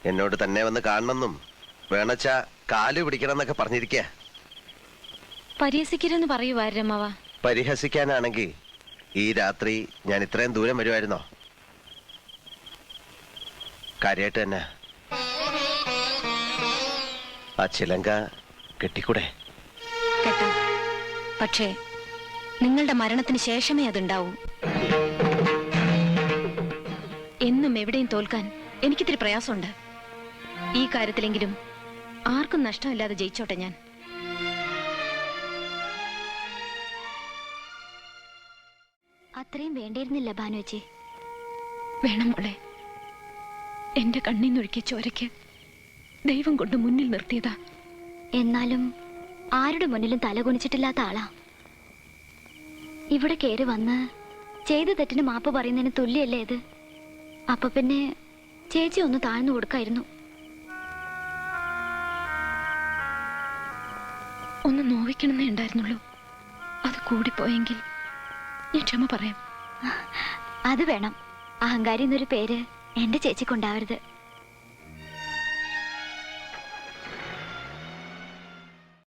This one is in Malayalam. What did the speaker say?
എന്നോട് തന്നെ വന്ന് കാണണമെന്നും വേണച്ചാ കാല് പിടിക്കണമെന്നൊക്കെ പറഞ്ഞിരിക്കുക. പരിഹസിക്കരുതെന്ന് പറയൂ വാര്യമ്മാവ. പരിഹസിക്കാനാണെങ്കിൽ ഈ രാത്രി ഞാൻ ഇത്രയും ദൂരം വരുമായിരുന്നോ? കാര്യമായിട്ട് തന്നെ ആ ചിലങ്ക കെട്ടിക്കൂടെ? കേട്ടോ, പക്ഷേ നിങ്ങളുടെ മരണത്തിന് ശേഷമേ അതുണ്ടാവൂ. എന്നും എവിടെയും തോൽക്കാൻ എനിക്കിത്തിരി പ്രയാസമുണ്ട്. ഈ കാര്യത്തിലെങ്കിലും ആർക്കും നഷ്ടമില്ലാതെ ജയിച്ചോട്ടെ ഞാൻ. അത്രയും വേണ്ടിയിരുന്നില്ല ഭാനുവച്ചി. വേണം മോളെ. എന്റെ കണ്ണീന്നൊഴുക്കിയ ചോരയ്ക്ക് ദൈവം കൊണ്ട് മുന്നിൽ നിർത്തിയതാ. എന്നാലും ആരുടെ മുന്നിലും തലകുനിച്ചിട്ടില്ലാത്ത ആളാ. ഇവിടെ കയറി വന്ന് ചെയ്ത തെറ്റിന് മാപ്പ് പറയുന്നതിന് തുല്യല്ലേ ഇത്? അപ്പൊ പിന്നെ ചേച്ചി ഒന്ന് താഴ്ന്നു കൊടുക്കായിരുന്നു. ഒന്ന് നോവിക്കണമെന്നേ ഉണ്ടായിരുന്നുള്ളൂ. അത് കൂടിപ്പോയെങ്കിൽ ഞാൻ ക്ഷമ പറയാം. അത് വേണം. അഹങ്കാരി എന്നൊരു പേര് എന്റെ ചേച്ചിക്കുണ്ടാവരുത്.